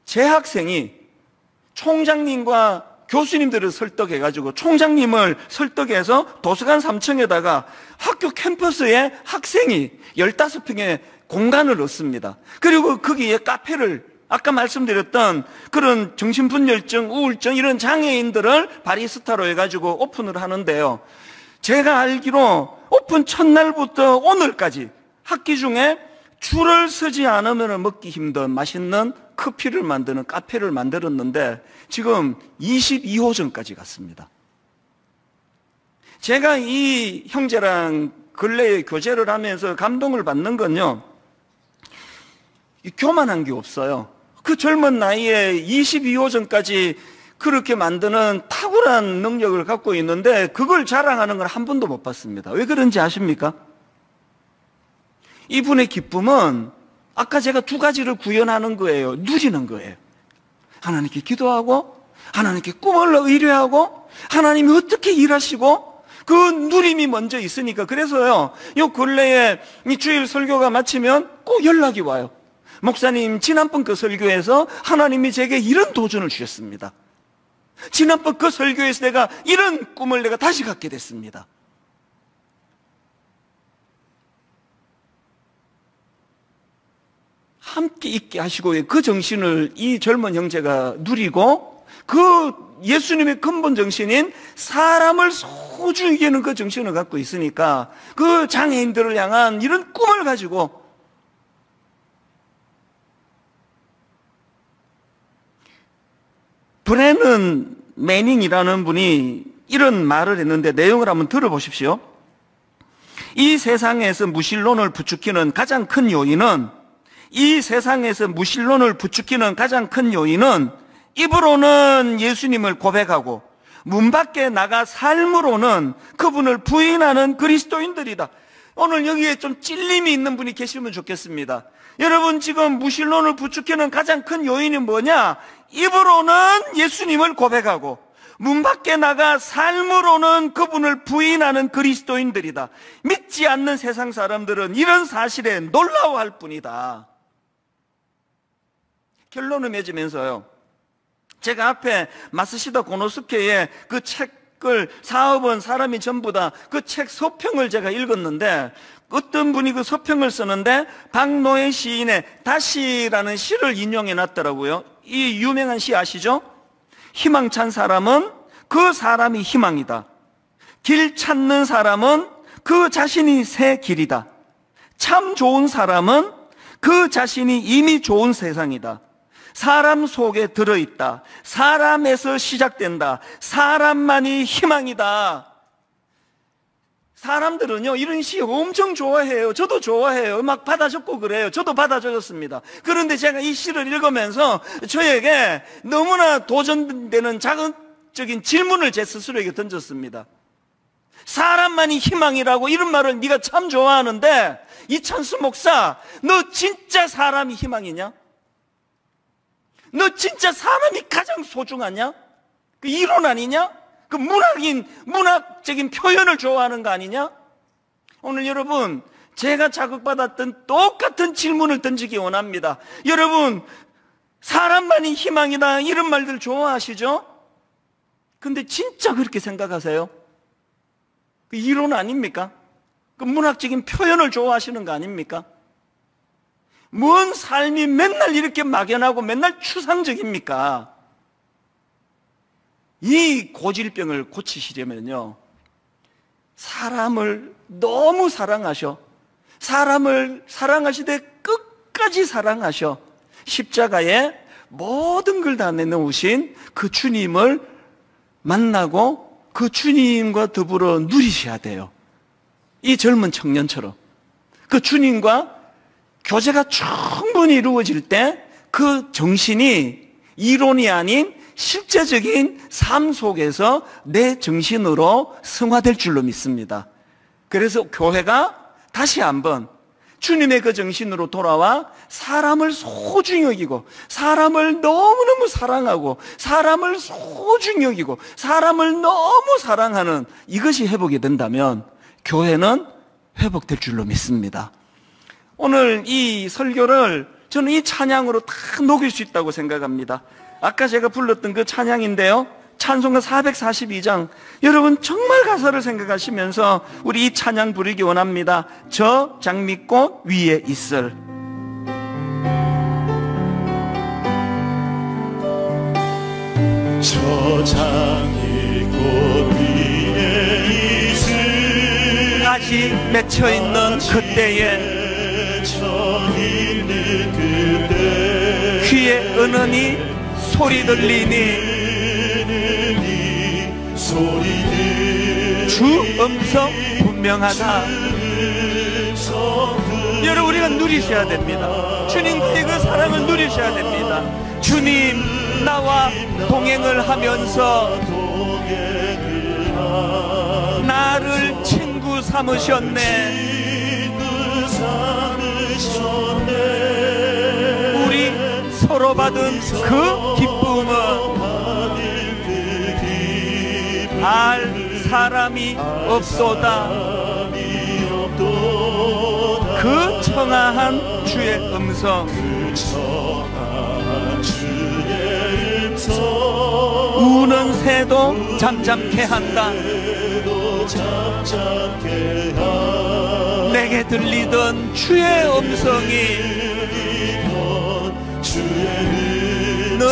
제 학생이 총장님과 교수님들을 설득해가지고 총장님을 설득해서 도서관 3층에다가 학교 캠퍼스에 학생이 15평의 공간을 얻습니다. 그리고 거기에 카페를, 아까 말씀드렸던 그런 정신분열증, 우울증 이런 장애인들을 바리스타로 해가지고 오픈을 하는데요, 제가 알기로 오픈 첫날부터 오늘까지 학기 중에 줄을 서지 않으면 먹기 힘든 맛있는 커피를 만드는 카페를 만들었는데 지금 22호점까지 갔습니다. 제가 이 형제랑 근래에 교제를 하면서 감동을 받는 건요, 교만한 게 없어요. 그 젊은 나이에 22호점까지 그렇게 만드는 탁월한 능력을 갖고 있는데 그걸 자랑하는 걸 한 번도 못 봤습니다. 왜 그런지 아십니까? 이분의 기쁨은 아까 제가 두 가지를 구현하는 거예요. 누리는 거예요. 하나님께 기도하고 하나님께 꿈을 의뢰하고 하나님이 어떻게 일하시고 그 누림이 먼저 있으니까. 그래서요, 요 근래에 이 주일 설교가 마치면 꼭 연락이 와요. 목사님, 지난번 그 설교에서 하나님이 제게 이런 도전을 주셨습니다. 지난번 그 설교에서 내가 이런 꿈을 내가 다시 갖게 됐습니다. 함께 있게 하시고 그 정신을 이 젊은 형제가 누리고 그 예수님의 근본 정신인 사람을 소중히 여기는 그 정신을 갖고 있으니까 그 장애인들을 향한 이런 꿈을 가지고 브래넌 매닝이라는 분이 이런 말을 했는데 내용을 한번 들어보십시오. 이 세상에서 무신론을 부추기는 가장 큰 요인은 입으로는 예수님을 고백하고 문 밖에 나가 삶으로는 그분을 부인하는 그리스도인들이다. 오늘 여기에 좀 찔림이 있는 분이 계시면 좋겠습니다. 여러분, 지금 무신론을 부추기는 가장 큰 요인이 뭐냐? 입으로는 예수님을 고백하고 문 밖에 나가 삶으로는 그분을 부인하는 그리스도인들이다. 믿지 않는 세상 사람들은 이런 사실에 놀라워할 뿐이다. 결론을 맺으면서요, 제가 앞에 마스시다 고노스케의 그 책을 사업은 사람이 전부 다 그 책 서평을 제가 읽었는데 어떤 분이 그 서평을 쓰는데 박노해 시인의 다시라는 시를 인용해 놨더라고요. 이 유명한 시 아시죠? 희망찬 사람은 그 사람이 희망이다. 길 찾는 사람은 그 자신이 새 길이다. 참 좋은 사람은 그 자신이 이미 좋은 세상이다. 사람 속에 들어있다. 사람에서 시작된다. 사람만이 희망이다. 사람들은요, 이런 시 엄청 좋아해요. 저도 좋아해요. 막 받아 적고 그래요. 저도 받아 적었습니다. 그런데 제가 이 시를 읽으면서 저에게 너무나 도전되는 자극적인 질문을 제 스스로에게 던졌습니다. 사람만이 희망이라고 이런 말을 네가 참 좋아하는데 이찬수 목사, 너 진짜 사람이 희망이냐? 너 진짜 사람이 가장 소중하냐? 그 이론 아니냐? 그 문학적인 표현을 좋아하는 거 아니냐? 오늘 여러분, 제가 자극받았던 똑같은 질문을 던지기 원합니다. 여러분, 사람만이 희망이다 이런 말들 좋아하시죠? 근데 진짜 그렇게 생각하세요? 그 이론 아닙니까? 그 문학적인 표현을 좋아하시는 거 아닙니까? 뭔 삶이 맨날 이렇게 막연하고 맨날 추상적입니까? 이 고질병을 고치시려면요, 사람을 너무 사랑하셔. 사람을 사랑하시되 끝까지 사랑하셔. 십자가에 모든 걸 다 내놓으신 그 주님을 만나고 그 주님과 더불어 누리셔야 돼요. 이 젊은 청년처럼 그 주님과 교제가 충분히 이루어질 때 그 정신이 이론이 아닌 실제적인 삶 속에서 내 정신으로 승화될 줄로 믿습니다. 그래서 교회가 다시 한번 주님의 그 정신으로 돌아와 사람을 소중히 여기고, 사람을 너무너무 사랑하고, 사람을 소중히 여기고, 사람을 너무 사랑하는 이것이 회복이 된다면 교회는 회복될 줄로 믿습니다. 오늘 이 설교를 저는 이 찬양으로 다 녹일 수 있다고 생각합니다. 아까 제가 불렀던 그 찬양인데요, 찬송가 442장, 여러분 정말 가사를 생각하시면서 우리 이 찬양 부르기 원합니다. 저 장미꽃 위에 있을. 저 장미꽃 위에 있을, 아직 맺혀있는 그때에 귀에 은은히 소리 들리니 주 음성 분명하다. 여러분, 우리가 누리셔야 됩니다. 주님과의 그 사랑을 누리셔야 됩니다. 주님 나와 동행을 하면서 나를 친구 삼으셨네. 우리 서로 받은 그 기쁨은 알 사람이 없도다. 그 청아한 주의 음성, 우는 새도 잠잠케 한다. 내게 들리던 주의 음성이 늘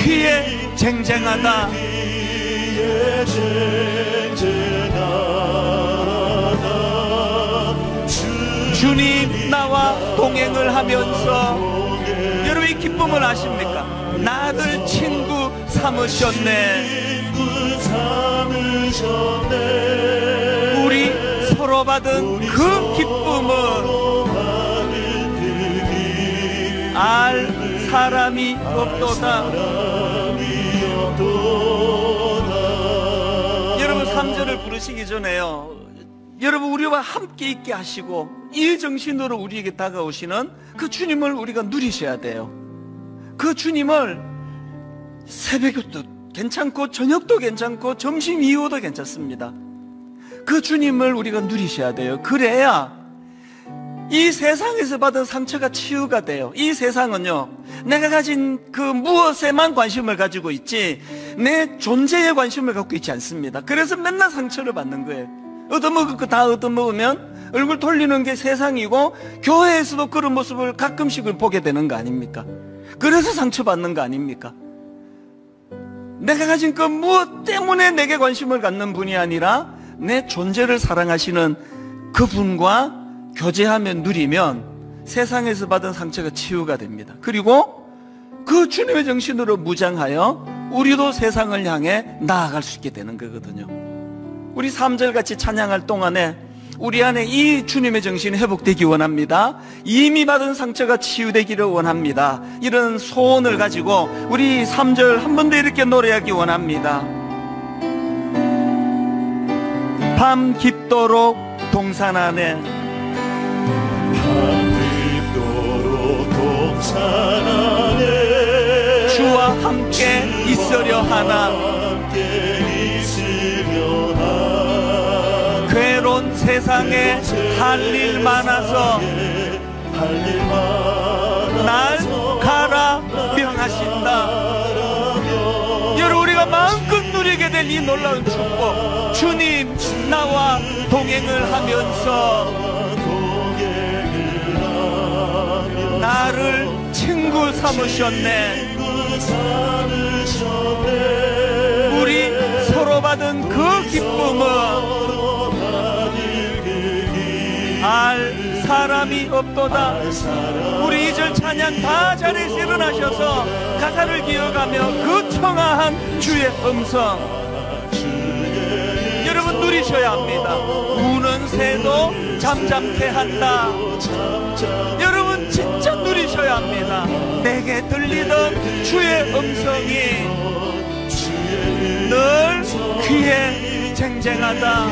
귀에 쟁쟁하다. 주님 나와 동행을 하면서 여러분 이 기쁨을 아십니까? 나를 친구 삼으셨네. 우리 서로 받은 그 기쁨은 알 사람이 없도다. 여러분 3절을 부르시기 전에요, 여러분 우리와 함께 있게 하시고 이 정신으로 우리에게 다가오시는 그 주님을 우리가 누리셔야 돼요. 그 주님을 새벽도 괜찮고 저녁도 괜찮고 점심 이후도 괜찮습니다. 그 주님을 우리가 누리셔야 돼요. 그래야 이 세상에서 받은 상처가 치유가 돼요. 이 세상은요, 내가 가진 그 무엇에만 관심을 가지고 있지 내 존재에 관심을 갖고 있지 않습니다. 그래서 맨날 상처를 받는 거예요. 얻어먹을 거 다 얻어먹으면 얼굴 돌리는 게 세상이고, 교회에서도 그런 모습을 가끔씩은 보게 되는 거 아닙니까? 그래서 상처받는 거 아닙니까? 내가 가진 그 무엇 때문에 내게 관심을 갖는 분이 아니라 내 존재를 사랑하시는 그분과 교제하면 누리면 세상에서 받은 상처가 치유가 됩니다. 그리고 그 주님의 정신으로 무장하여 우리도 세상을 향해 나아갈 수 있게 되는 거거든요. 우리 3절 같이 찬양할 동안에 우리 안에 이 주님의 정신이 회복되기 원합니다. 이미 받은 상처가 치유되기를 원합니다. 이런 소원을 가지고 우리 3절 한 번 더 이렇게 노래하기 원합니다. 밤 깊도록 동산 안에, 주와 함께 있으려 하나. 괴로운 세상에 할 일 많아서 날 가라 명하신다. 여러분, 우리가 마음껏 누리게 될 이 놀라운 축복, 주님 나와 동행을 하면서 나를 친구 삼으셨네. 우리 서로 받은 그 기쁨은 알 사람이 없도다. 우리 2절 찬양 다 자리에서 일어나셔서 가사를 기억하며 그 청아한 주의 음성 여러분 누리셔야 합니다. 우는 새도 잠잠케 한다. 여러분 진짜 누리셔야 합니다. 내게 들리던 주의 음성이 늘 귀에 쟁쟁하다.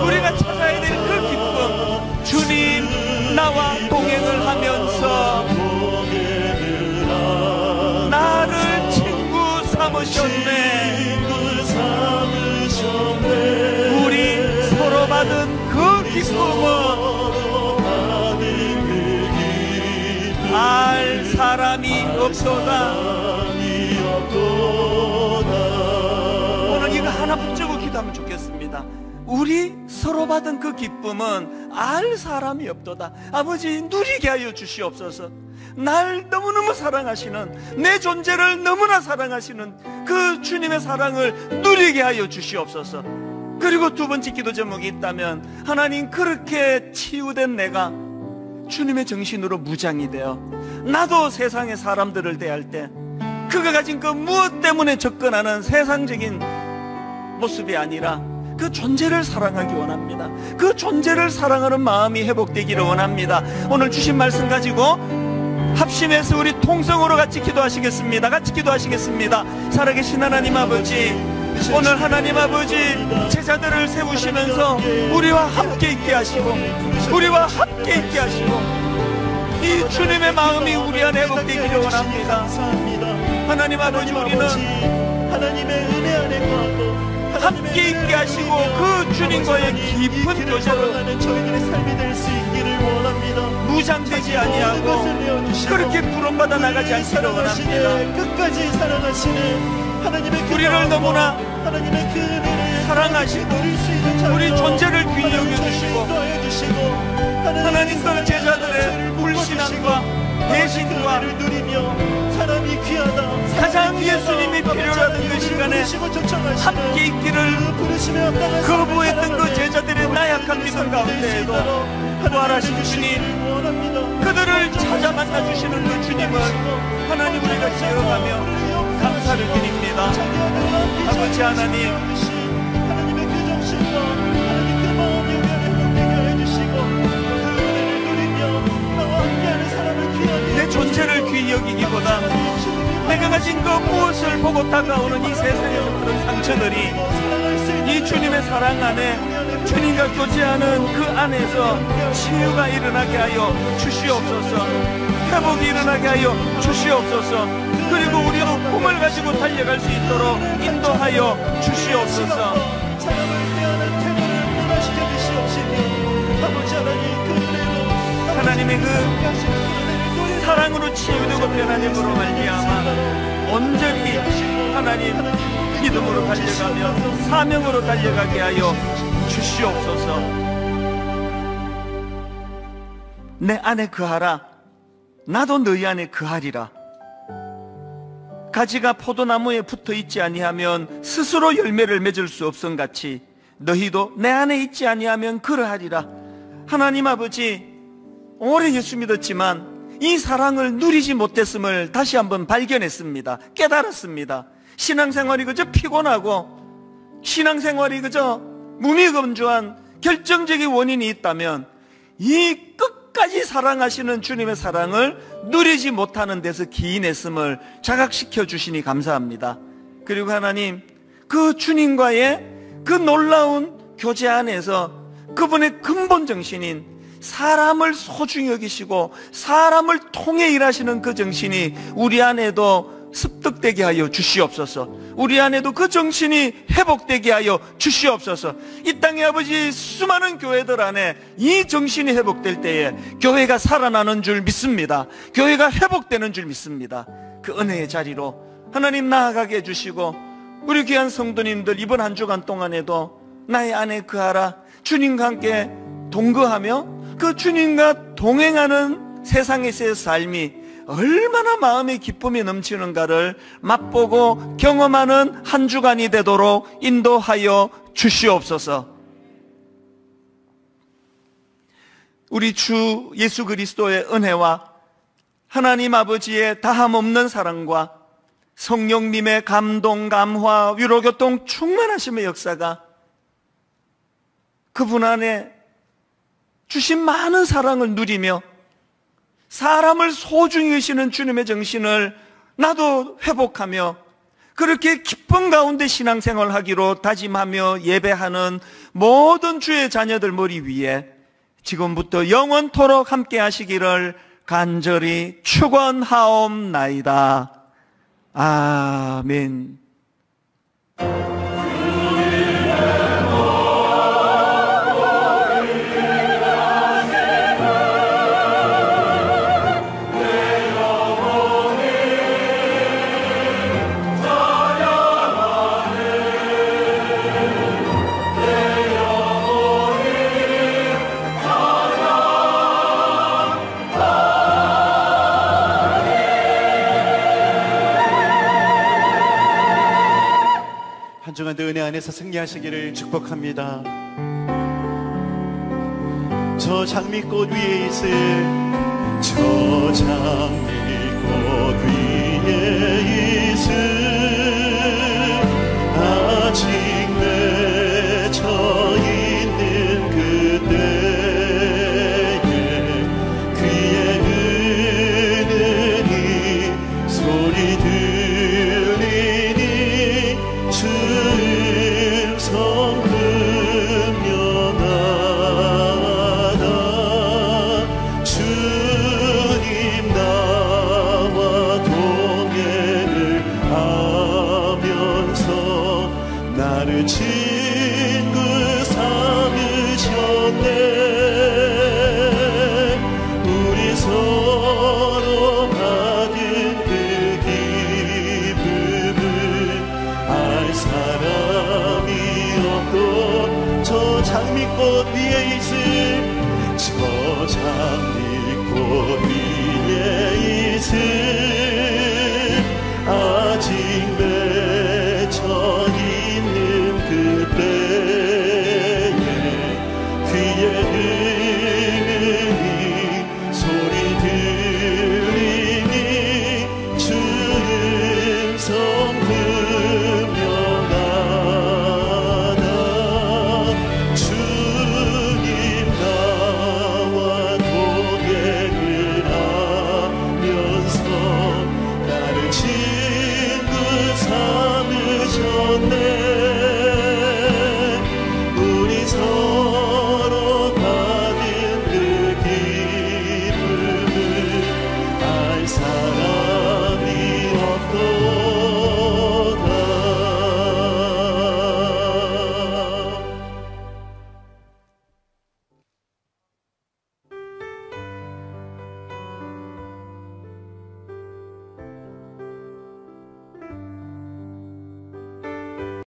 우리가 찾아야 될 그 기쁨, 주님 나와 동행을 하면서 나를 친구 삼으셨네. 우리 서로 받은 그 기쁨은 알 사람이 없도다. 오늘 이거 하나 붙잡고 기도하면 좋겠습니다. 우리 서로 받은 그 기쁨은 알 사람이 없도다. 아버지 누리게 하여 주시옵소서. 날 너무너무 사랑하시는, 내 존재를 너무나 사랑하시는 그 주님의 사랑을 누리게 하여 주시옵소서. 그리고 두 번째 기도 제목이 있다면, 하나님 그렇게 치유된 내가 주님의 정신으로 무장이 되어 나도 세상의 사람들을 대할 때 그가 가진 그 무엇 때문에 접근하는 세상적인 모습이 아니라 그 존재를 사랑하기 원합니다. 그 존재를 사랑하는 마음이 회복되기를 원합니다. 오늘 주신 말씀 가지고 합심해서 우리 통성으로 같이 기도하시겠습니다. 같이 기도하시겠습니다. 살아계신 하나님 아버지, 오늘 하나님 아버지 제자들을 세우시면서 우리와 함께 있게 하시고 우리와 함께 있게 하시고 이 주님의 마음이 우리 안에 회복되기를 원합니다. 하나님 아버지, 우리는 하나님의 은혜 안에 거하고 함께 있게 하시고 그 주님과의 깊은 교제로 저희들의 삶이 될 수 있기를 원합니다. 무장되지 아니하고 그렇게 부름받아 나가지 않기를 원합니다. 끝까지 사랑하시는 하나님의 그 우리를 너무나 하나님의 그 은혜를 사랑하시고 누릴 수 있는 우리 존재를 귀히 여겨주시고 하나님 그 제자들의 불신함과 배신과 누리며 사람이 귀하다. 가장 예수님이 필요하던 그 시간에 함께 있기를 거부했던 그 제자들의 나약한 믿음 가운데에도 부활하신 주님, 그들을 찾아 만나주시는 그 주님을 하나님 우리가 기억하며 감사를 드립니다. 아버지 하나님, 하나님의 그 정신과 하나님 그 마음이 우리 안에 회복되게 해주시고 그 은혜를 누리며 나와 함께하는 사람을 귀하게 내 존재를 귀히 여기기보다 내가 가진 그 무엇을 보고 다가오는 이 세상에서 그런 상처들이 이 주님의 사랑 안에 주님과 교제하는 그 안에서 치유가 일어나게 하여 주시옵소서. 회복이 일어나게 하여 주시옵소서. 그리고 우리도 꿈을 가지고 달려갈 수 있도록 인도하여 주시옵소서. 사람을 대하는 태도를 변화시켜 주시옵시며 아버지 하나님 그 은혜로 하나님의 그 사랑으로 치유되고 변화됨으로 말미암아 온전히 하나님 믿음으로 달려가며 사명으로 달려가게 하여 주시옵소서. 내 안에 거하라, 나도 너희 안에 거하리라. 가지가 포도나무에 붙어 있지 아니하면 스스로 열매를 맺을 수 없음같이 너희도 내 안에 있지 아니하면 그러하리라. 하나님 아버지, 오래 예수 믿었지만 이 사랑을 누리지 못했음을 다시 한번 발견했습니다. 깨달았습니다. 신앙생활이 그저 피곤하고 신앙생활이 그저 무미건조한 결정적인 원인이 있다면 이 끝까지 사랑하시는 주님의 사랑을 누리지 못하는 데서 기인했음을 자각시켜 주시니 감사합니다. 그리고 하나님, 그 주님과의 그 놀라운 교제 안에서 그분의 근본 정신인 사람을 소중히 여기시고 사람을 통해 일하시는 그 정신이 우리 안에도 습득되게 하여 주시옵소서. 우리 안에도 그 정신이 회복되게 하여 주시옵소서. 이 땅의 아버지, 수많은 교회들 안에 이 정신이 회복될 때에 교회가 살아나는 줄 믿습니다. 교회가 회복되는 줄 믿습니다. 그 은혜의 자리로 하나님 나아가게 해주시고, 우리 귀한 성도님들 이번 한 주간 동안에도 나의 안에 거하라, 주님과 함께 동거하며 그 주님과 동행하는 세상에서의 삶이 얼마나 마음의 기쁨이 넘치는가를 맛보고 경험하는 한 주간이 되도록 인도하여 주시옵소서. 우리 주 예수 그리스도의 은혜와 하나님 아버지의 다함없는 사랑과 성령님의 감동, 감화, 위로교통 충만하심의 역사가 그분 안에 주신 많은 사랑을 누리며 사람을 소중히 여시는 주님의 정신을 나도 회복하며 그렇게 기쁨 가운데 신앙생활 하기로 다짐하며 예배하는 모든 주의 자녀들 머리 위에 지금부터 영원토록 함께 하시기를 간절히 축원하옵나이다. 아멘. 한 주간도 은혜 안에서 승리하시기를 축복합니다. 저 장미꽃 위에 있을, 저 장미꽃 위에 있을 아직 맺혀 있는 그때에 귀에 은은히 소리 들리니 주 성금연하다. 주님 나와 동행을 하면서 나를 친구 삼으셨네. 우리 서로 받은 그 기쁨을 알 사람이 없고, 저 장미꽃 위에 있을, 저 장미꽃 위에 있을